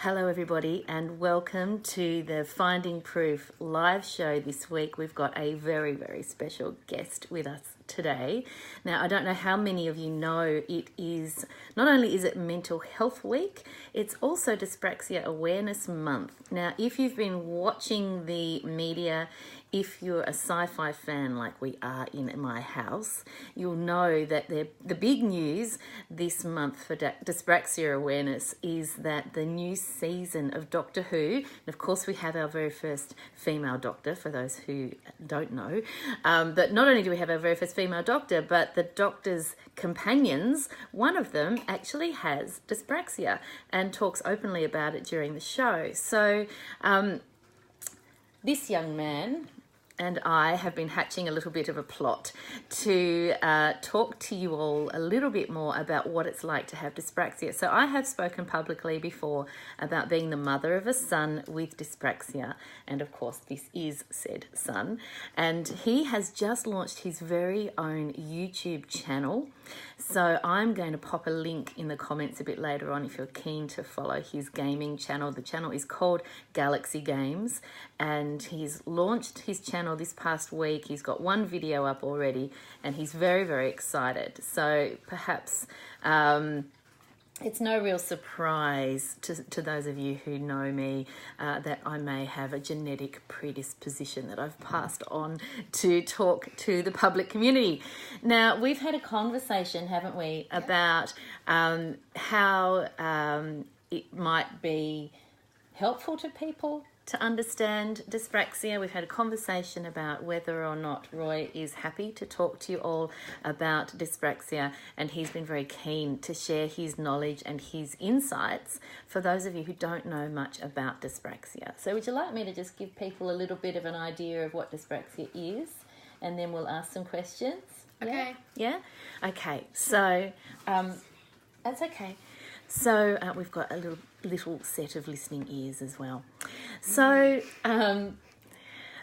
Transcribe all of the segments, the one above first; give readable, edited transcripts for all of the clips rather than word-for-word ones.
Hello everybody and welcome to the Finding Proof live show this week. We've got a very, very special guest with us today. Now, I don't know how many of you know it is, not only is it Mental Health Week, it's also Dyspraxia Awareness Month. Now, if you've been watching the media, if you're a sci-fi fan like we are in my house, you'll know that the big news this month for Dyspraxia Awareness is that the new season of Doctor Who, and of course we have our very first female doctor, for those who don't know, but not only do we have our very first female doctor, but the doctor's companions, one of them actually has dyspraxia and talks openly about it during the show. So this young man and I have been hatching a little bit of a plot to talk to you all a little bit more about what it's like to have dyspraxia. So I have spoken publicly before about being the mother of a son with dyspraxia, and of course this is said son, and he has just launched his very own YouTube channel. So I'm going to pop a link in the comments a bit later on if you're keen to follow his gaming channel. The channel is called Galaxy Games, and he's launched his channel this past week. He's got one video up already and he's very, very excited. So perhaps it's no real surprise to those of you who know me that I may have a genetic predisposition that I've passed on to talk to the public community. Now, we've had a conversation, haven't we, about how it might be helpful to people to understand dyspraxia. We've had a conversation about whether or not Roy is happy to talk to you all about dyspraxia, and he's been very keen to share his knowledge and his insights for those of you who don't know much about dyspraxia. So would you like me to just give people a little bit of an idea of what dyspraxia is, and then we'll ask some questions? Okay. Yeah? Okay, so that's okay. So we've got a little set of listening ears as well. So,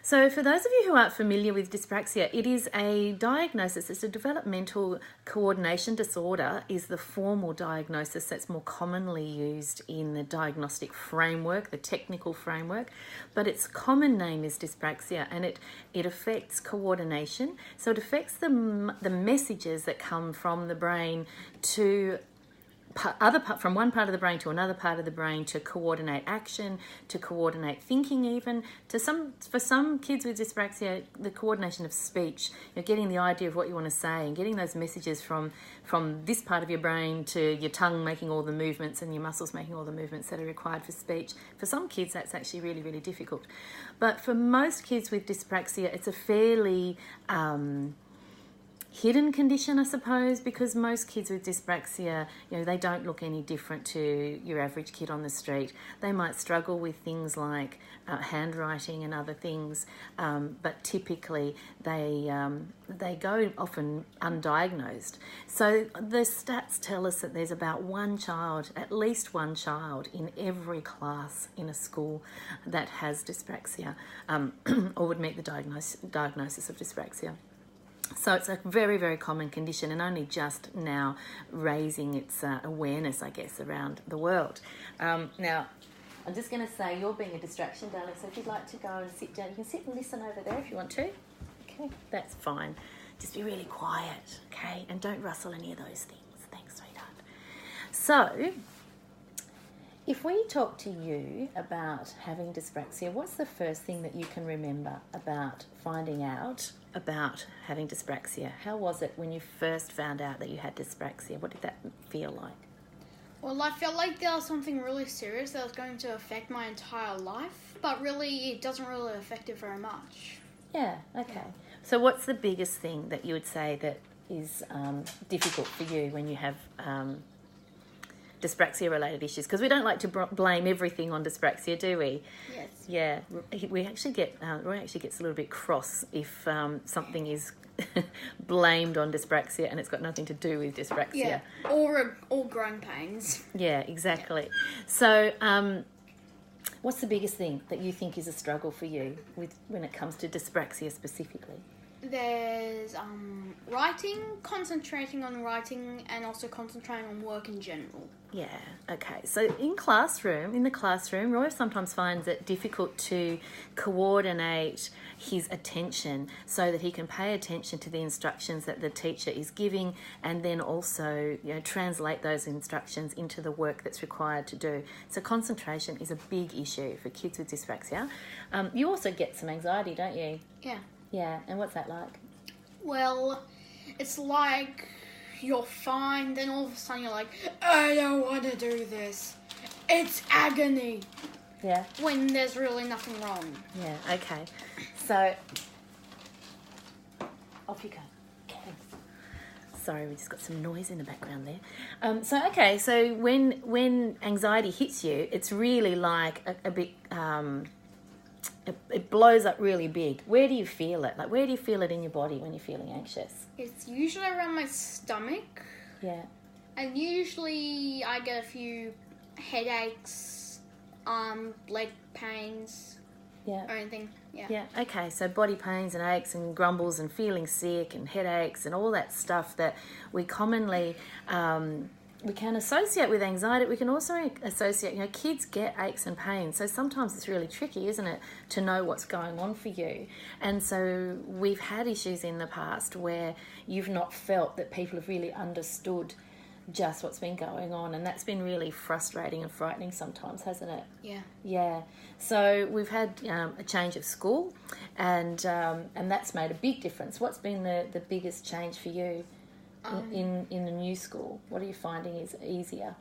so for those of you who aren't familiar with dyspraxia, it is a diagnosis. It's a developmental coordination disorder is the formal diagnosis that's more commonly used in the diagnostic framework, the technical framework, but its common name is dyspraxia, and it affects coordination. So it affects the messages that come from the brain to from one part of the brain to another part of the brain, to coordinate action, to coordinate thinking, even for some kids with dyspraxia, the coordination of speech, getting the idea of what you want to say and getting those messages from this part of your brain to your tongue making all the movements and your muscles making all the movements that are required for speech. For some kids, that's actually really, really difficult. But for most kids with dyspraxia, it's a fairly hidden condition, I suppose, because most kids with dyspraxia, they don't look any different to your average kid on the street. They might struggle with things like handwriting and other things, but typically they go often undiagnosed. So the stats tell us that there's about at least one child in every class in a school that has dyspraxia or would meet the diagnosis of dyspraxia. So it's a very, very common condition, and only just now raising its awareness, I guess, around the world. Now, I'm just going to say you're being a distraction, darling, so if you'd like to go and sit down, you can sit and listen over there if you want to. Okay, that's fine. Just be really quiet, okay? And don't rustle any of those things. Thanks, sweetheart. So, if we talk to you about having dyspraxia, what's the first thing that you can remember about finding out about having dyspraxia? How was it when you first found out that you had dyspraxia? What did that feel like? Well, I felt like there was something really serious that was going to affect my entire life, but really it doesn't really affect it very much. Yeah, okay. So what's the biggest thing that you would say that is difficult for you when you have dyspraxia-related issues? Because we don't like to blame everything on dyspraxia, do we? Yes. Yeah, we actually Roy actually gets a little bit cross if something is blamed on dyspraxia and it's got nothing to do with dyspraxia. Yeah, or growing pains. Yeah, exactly. So what's the biggest thing that you think is a struggle for you when it comes to dyspraxia specifically? There's writing, concentrating on writing, and also concentrating on work in general. Yeah, okay. So in the classroom, Roy sometimes finds it difficult to coordinate his attention so that he can pay attention to the instructions that the teacher is giving, and then also, translate those instructions into the work that's required to do. So concentration is a big issue for kids with dyspraxia. You also get some anxiety, don't you? Yeah. Yeah, and what's that like? Well, it's like you're fine, then all of a sudden you're like, I don't want to do this. It's agony. Yeah. When there's really nothing wrong. Yeah, okay. So, off you go. Okay. Sorry, we just got some noise in the background there. So when anxiety hits you, it's really like a bit... It blows up really big. Where do you feel it? Like, where do you feel it in your body when you're feeling anxious? It's usually around my stomach. Yeah. And usually I get a few headaches, leg pains, or anything. Yeah. Yeah, okay. So body pains and aches and grumbles and feeling sick and headaches and all that stuff that we commonly... we can associate with anxiety. We can also associate, kids get aches and pains. So sometimes it's really tricky, isn't it, to know what's going on for you. And so we've had issues in the past where you've not felt that people have really understood just what's been going on. And that's been really frustrating and frightening sometimes, hasn't it? Yeah. Yeah. So we've had a change of school and that's made a big difference. What's been the biggest change for you? In the new school, what are you finding is easier?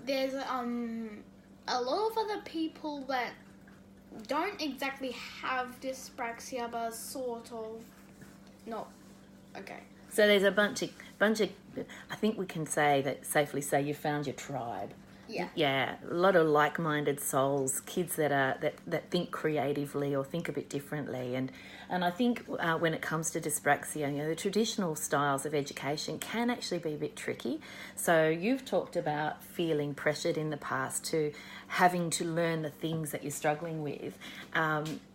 There's a lot of other people that don't exactly have dyspraxia, but sort of not. Okay. So there's a bunch of. I think we can safely say you found your tribe. Yeah. Yeah, a lot of like-minded souls, kids that think creatively or think a bit differently, and I think when it comes to dyspraxia, the traditional styles of education can actually be a bit tricky. So you've talked about feeling pressured in the past to having to learn the things that you're struggling with,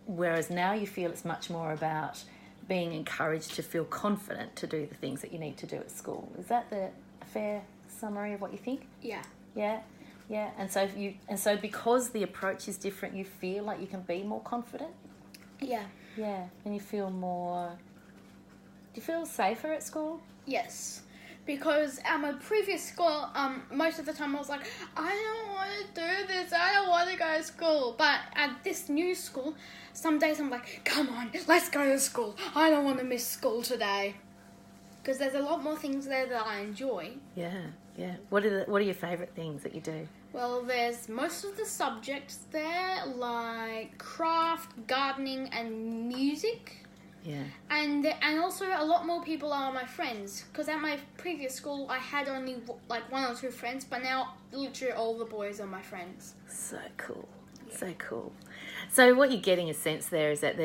whereas now you feel it's much more about being encouraged to feel confident to do the things that you need to do at school. Is that a fair summary of what you think? Yeah. Yeah. Yeah, and so because the approach is different, you feel like you can be more confident. Yeah. Yeah, and you feel more. Do you feel safer at school? Yes, because at my previous school, most of the time I was like, I don't want to do this. I don't want to go to school. But at this new school, some days I'm like, come on, let's go to school. I don't want to miss school today. Because there's a lot more things there that I enjoy. Yeah, yeah. What are your favourite things that you do? Well, there's most of the subjects there, like craft, gardening, and music. Yeah. And also a lot more people are my friends. Because at my previous school, I had only like 1 or 2 friends, but now literally all the boys are my friends. So cool. Yeah. So cool. So what you're getting a sense there is that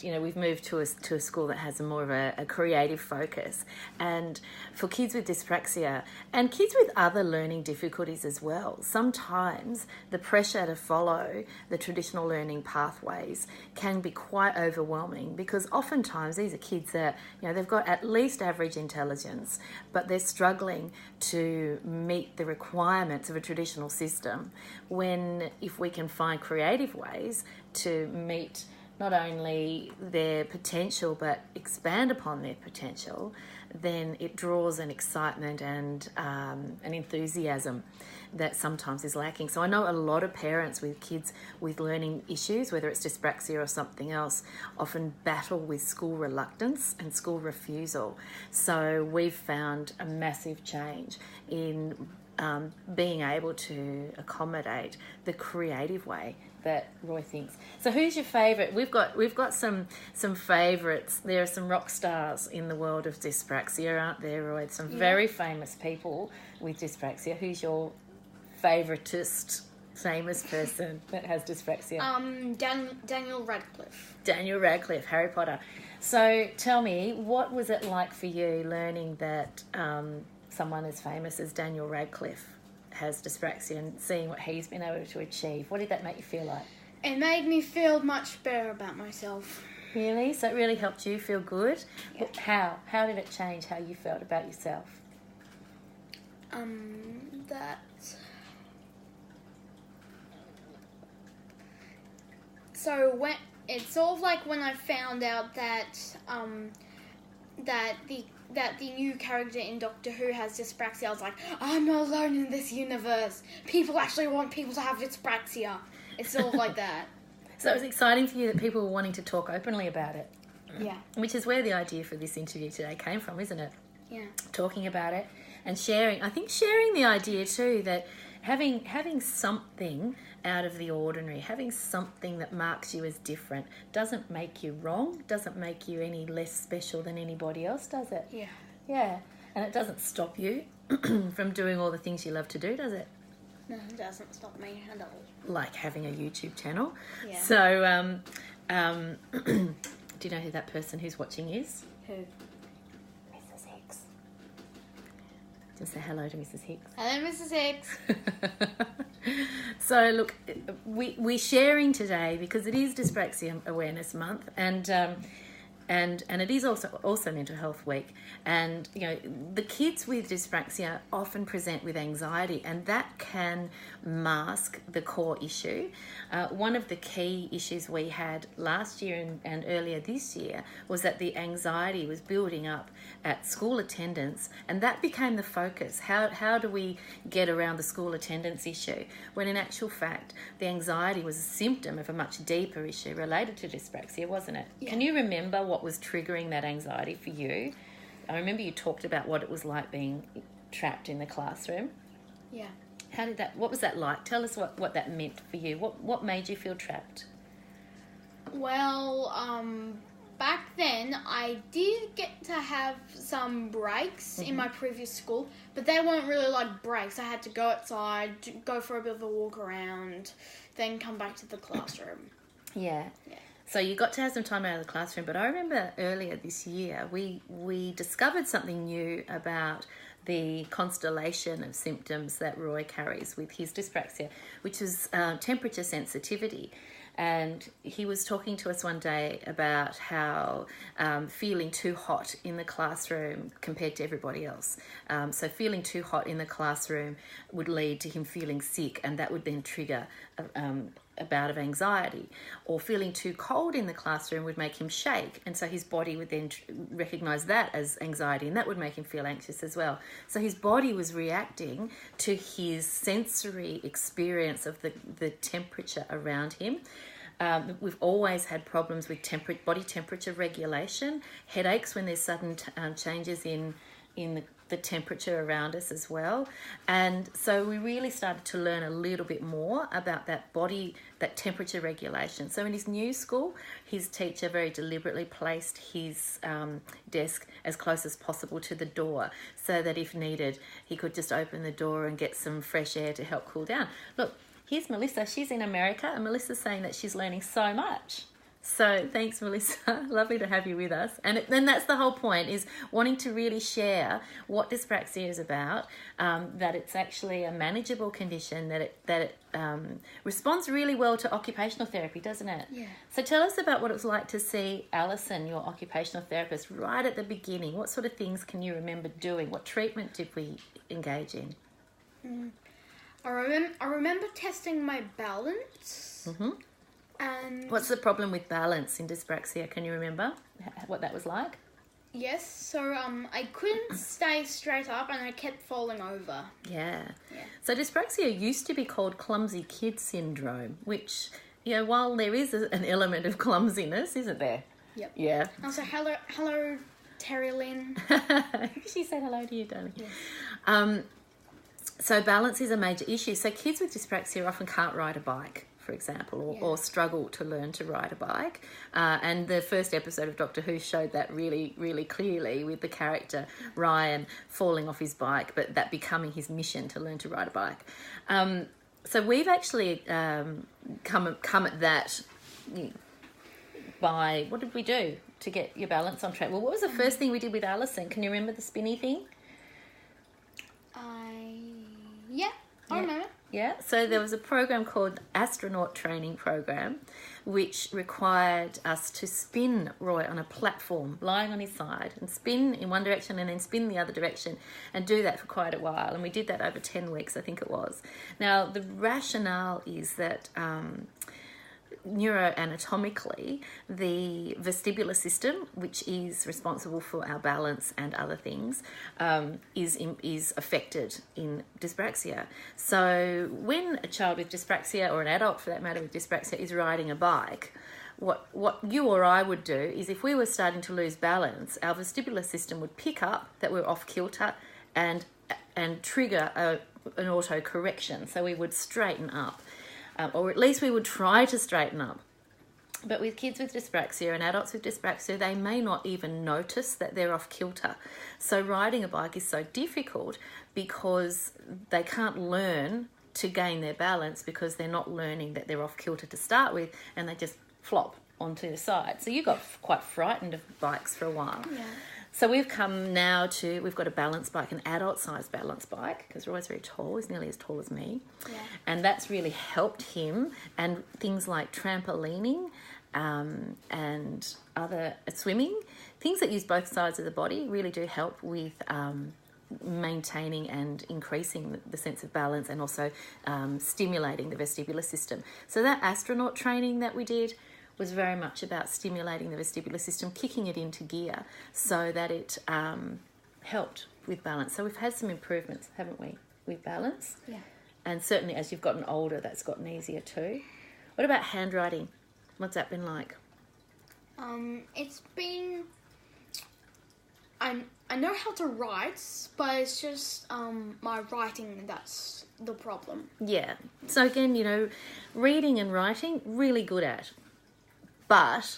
we've moved to a school that has more of a creative focus, and for kids with dyspraxia and kids with other learning difficulties as well, sometimes the pressure to follow the traditional learning pathways can be quite overwhelming, because oftentimes these are kids that they've got at least average intelligence, but they're struggling to meet the requirements of a traditional system, when if we can find creative ways to meet not only their potential but expand upon their potential, then it draws an excitement and an enthusiasm that sometimes is lacking. So I know a lot of parents with kids with learning issues, whether it's dyspraxia or something else, often battle with school reluctance and school refusal. So we've found a massive change in being able to accommodate the creative way that Roy thinks. So who's your favourite? We've got some favourites. There are some rock stars in the world of dyspraxia, aren't there, Roy? Some very famous people with dyspraxia. Who's your favouriteest famous person that has dyspraxia? Daniel Radcliffe. Daniel Radcliffe, Harry Potter. So tell me, what was it like for you learning that someone as famous as Daniel Radcliffe has dyspraxia and seeing what he's been able to achieve? What did that make you feel like? It made me feel much better about myself. Really? So it really helped you feel good? Yeah. How did it change how you felt about yourself? So when it's sort of like when I found out that that the new character in Doctor Who has dyspraxia, I was like, I'm not alone in this universe. People actually want people to have dyspraxia. It's sort of like that. So it was exciting for you that people were wanting to talk openly about it. Yeah. Which is where the idea for this interview today came from, isn't it? Yeah. Talking about it and sharing. I think sharing the idea too that having something out of the ordinary, having something that marks you as different, doesn't make you wrong, doesn't make you any less special than anybody else, does it? Yeah. Yeah. And it doesn't stop you from doing all the things you love to do, does it? No, it doesn't stop me at all. Like having a YouTube channel. Yeah. So, do you know who that person who's watching is? Who? Mrs. Hicks. Just say hello to Mrs. Hicks. Hello, Mrs. Hicks. So look, we're sharing today because it is Dyspraxia Awareness Month, and it is also Mental Health Week. And you know, the kids with dyspraxia often present with anxiety, and that can mask the core issue. One of the key issues we had last year and earlier this year was that the anxiety was building up at school attendance, and that became the focus. How do we get around the school attendance issue? When in actual fact, the anxiety was a symptom of a much deeper issue related to dyspraxia, wasn't it? Yeah. Can you remember what was triggering that anxiety for you? I remember you talked about what it was like being trapped in the classroom. Yeah. What was that like? Tell us what that meant for you. What made you feel trapped? Well, back then I did get to have some breaks in my previous school, but they weren't really like breaks. I had to go outside, go for a bit of a walk around, then come back to the classroom. Yeah. So you got to have some time out of the classroom, but I remember earlier this year we discovered something new about the constellation of symptoms that Roy carries with his dyspraxia, which is temperature sensitivity. And he was talking to us one day about how feeling too hot in the classroom compared to everybody else. So feeling too hot in the classroom would lead to him feeling sick, and that would then trigger a bout of anxiety. Or feeling too cold in the classroom would make him shake, and so his body would then recognise that as anxiety, and that would make him feel anxious as well. So his body was reacting to his sensory experience of the temperature around him. We've always had problems with body temperature regulation, headaches when there's sudden changes in the temperature around us as well. And so we really started to learn a little bit more about that temperature regulation. So in his new school, his teacher very deliberately placed his desk as close as possible to the door so that if needed, he could just open the door and get some fresh air to help cool down. Look, here's Melissa. She's in America, and Melissa's saying that she's learning so much. So thanks, Melissa. Lovely to have you with us. And then that's the whole point, is wanting to really share what dyspraxia is about, that it's actually a manageable condition, that it responds really well to occupational therapy, doesn't it? Yeah. So tell us about what it was like to see Alison, your occupational therapist, right at the beginning. What sort of things can you remember doing? What treatment did we engage in? I remember testing my balance. Mm-hmm. And what's the problem with balance in dyspraxia? Can you remember what that was like? yes, so I couldn't stay straight up and I kept falling over. Yeah. Yeah. So dyspraxia used to be called clumsy kid syndrome, which, you know, while there is an element of clumsiness, isn't there? Yep. Yeah. Also, hello, Terry Lynn. She said hello to you, darling. Yes. So balance is a major issue. So kids with dyspraxia often can't ride a bike, for example, or struggle to learn to ride a bike. And the first episode of Doctor Who showed that really, really clearly, with the character Ryan falling off his bike, but that becoming his mission to learn to ride a bike. So we've actually come at that by, what did we do to get your balance on track? Well, what was the first thing we did with Alison? Can you remember the spinny thing? I remember. Yeah, so there was a program called Astronaut Training Program, which required us to spin Roy on a platform, lying on his side, and spin in one direction and then spin the other direction, and do that for quite a while. And we did that over 10 weeks, I think it was. Now, the rationale is that neuroanatomically, the vestibular system, which is responsible for our balance and other things, is affected in dyspraxia. So when a child with dyspraxia, or an adult for that matter with dyspraxia, is riding a bike, what you or I would do is, if we were starting to lose balance, our vestibular system would pick up that we're off kilter and trigger an auto correction. So we would straighten up. Or at least we would try to straighten up. But with kids with dyspraxia and adults with dyspraxia, they may not even notice that they're off kilter. So riding a bike is so difficult because they can't learn to gain their balance, because they're not learning that they're off kilter to start with, and they just flop onto the side. So you got quite frightened of bikes for a while. Yeah. So we've come now to, we've got a balance bike, an adult-sized balance bike, because Roy's very tall. He's nearly as tall as me. Yeah. And that's really helped him. And things like trampolining and other swimming, things that use both sides of the body, really do help with maintaining and increasing the sense of balance, and also stimulating the vestibular system. So that astronaut training that we did was very much about stimulating the vestibular system, kicking it into gear so that it helped with balance. So we've had some improvements, haven't we, with balance? Yeah. And certainly as you've gotten older, that's gotten easier too. What about handwriting? What's that been like? It's been... I know how to write, but it's just my writing that's the problem. Yeah. So again, you know, reading and writing, really good at. But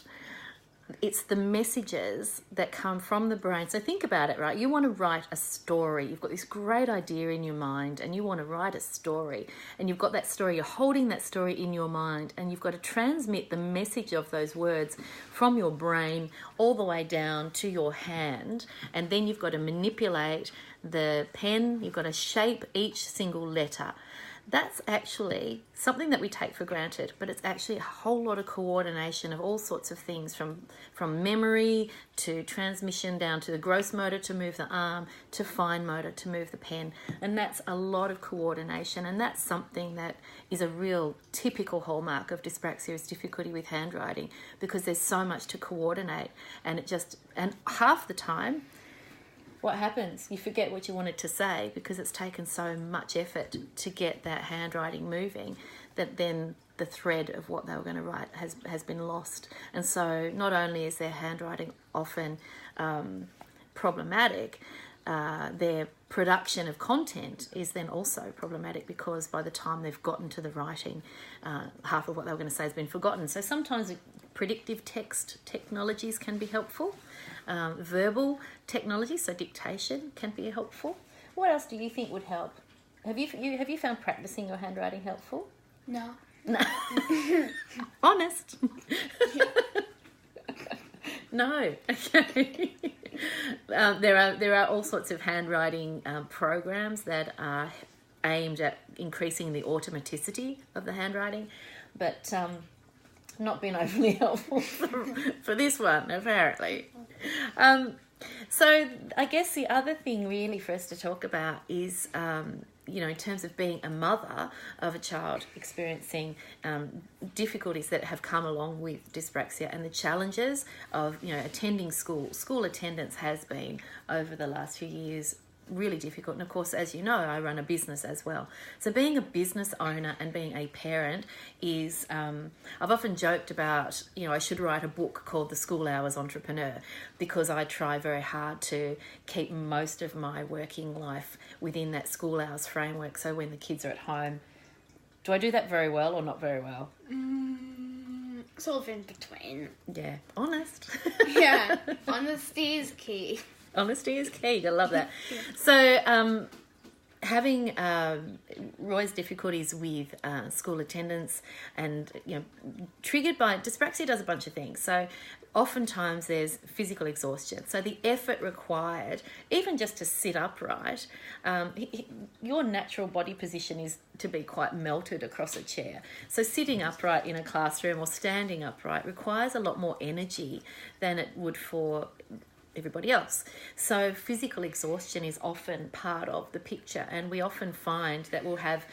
it's the messages that come from the brain. So think about it, right? You want to write a story. You've got this great idea in your mind and you want to write a story. And you've got that story, you're holding that story in your mind, and you've got to transmit the message of those words from your brain all the way down to your hand. And then you've got to manipulate the pen. You've got to shape each single letter. That's actually something that we take for granted, but it's actually a whole lot of coordination of all sorts of things, from memory to transmission, down to the gross motor to move the arm, to fine motor to move the pen. And that's a lot of coordination, and that's something that is a real typical hallmark of dyspraxia, is difficulty with handwriting, because there's so much to coordinate, and half the time, what happens? You forget what you wanted to say, because it's taken so much effort to get that handwriting moving, that then the thread of what they were going to write has been lost. And so not only is their handwriting often problematic, their production of content is then also problematic, because by the time they've gotten to the writing, half of what they were going to say has been forgotten. So sometimes predictive text technologies can be helpful. Verbal technology, so dictation, can be helpful. What else do you think would help? Have you found practicing your handwriting helpful? No. No. Honest. No. Okay. There are all sorts of handwriting programs that are aimed at increasing the automaticity of the handwriting, but not been overly helpful for this one, apparently. So I guess the other thing really for us to talk about is, in terms of being a mother of a child experiencing difficulties that have come along with dyspraxia, and the challenges of, attending school. School attendance has been, over the last few years, really difficult. And of course, as you know, I run a business as well. So being a business owner and being a parent is, I've often joked about, I should write a book called The School Hours Entrepreneur, because I try very hard to keep most of my working life within that school hours framework. So when the kids are at home, do I do that very well or not very well? Sort of in between. Yeah, honest. Yeah, honesty is key. Honesty is key. I love that. Yeah. So having Roy's difficulties with school attendance, and triggered by dyspraxia, does a bunch of things. So oftentimes there's physical exhaustion. So the effort required, even just to sit upright, your natural body position is to be quite melted across a chair. So sitting upright in a classroom or standing upright requires a lot more energy than it would for everybody else. So physical exhaustion is often part of the picture, and we often find that we'll have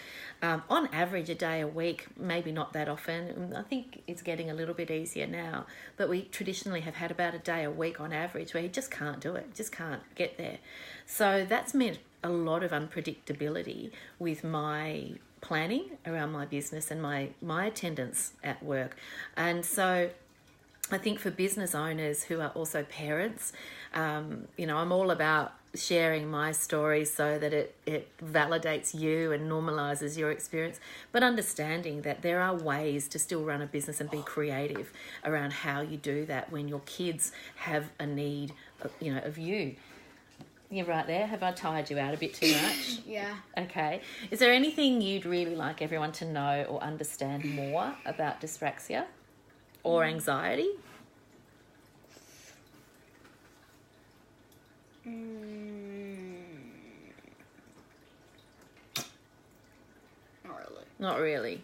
on average a day a week, maybe not that often. I think it's getting a little bit easier now, but we traditionally have had about a day a week on average where you just can't do it, just can't get there. So that's meant a lot of unpredictability with my planning around my business and my attendance at work. And so I think for business owners who are also parents, I'm all about sharing my stories so that it validates you and normalizes your experience, but understanding that there are ways to still run a business and be creative around how you do that when your kids have a need, of you. You're right there. Have I tired you out a bit too much? Yeah. Okay. Is there anything you'd really like everyone to know or understand more about dyspraxia or anxiety? Not really.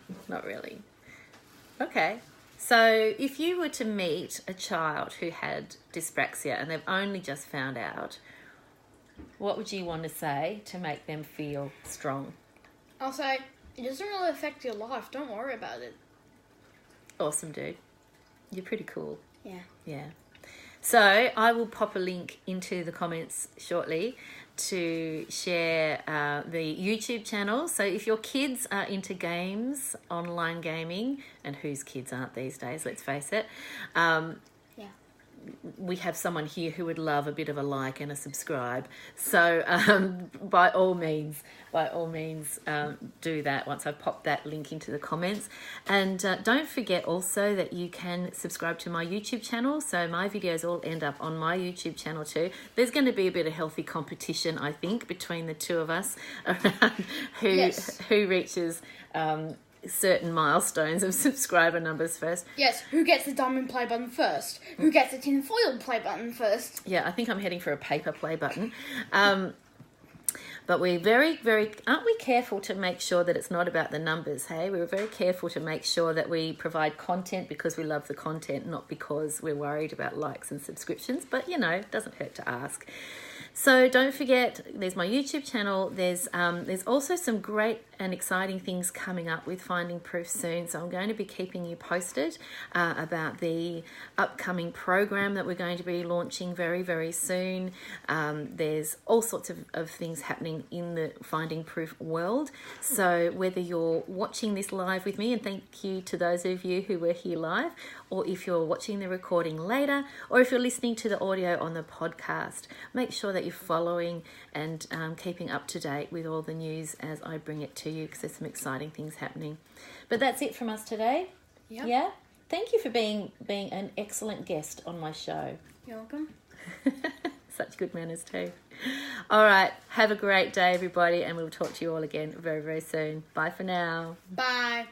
Okay. So if you were to meet a child who had dyspraxia and they've only just found out, what would you want to say to make them feel strong? I'll say, it doesn't really affect your life. Don't worry about it. Awesome, dude. You're pretty cool. Yeah. So I will pop a link into the comments shortly to share the YouTube channel. So if your kids are into games, online gaming, and whose kids aren't these days, let's face it, we have someone here who would love a bit of a like and a subscribe. So by all means, do that once I pop that link into the comments. And don't forget also that you can subscribe to my YouTube channel. So my videos all end up on my YouTube channel too. There's going to be a bit of healthy competition, I think, between the two of us around who reaches certain milestones of subscriber numbers first. Yes, who gets the diamond play button first? Who gets the tin foil play button first? Yeah, I think I'm heading for a paper play button. But we're very, aren't we careful to make sure that it's not about the numbers, hey? We're very careful to make sure that we provide content because we love the content, not because we're worried about likes and subscriptions. But, it doesn't hurt to ask. So don't forget, there's my YouTube channel. There's also some great and exciting things coming up with Finding Proof soon. So I'm going to be keeping you posted about the upcoming program that we're going to be launching very, very soon. There's all sorts of things happening in the Finding Proof world. So whether you're watching this live with me, and thank you to those of you who were here live, or if you're watching the recording later, or if you're listening to the audio on the podcast, make sure that you're following and keeping up to date with all the news as I bring it to you, because there's some exciting things happening. But that's it from us today. Yep. Yeah? Thank you for being an excellent guest on my show. You're welcome. Such good manners too. All right. Have a great day, everybody, and we'll talk to you all again very, very soon. Bye for now. Bye.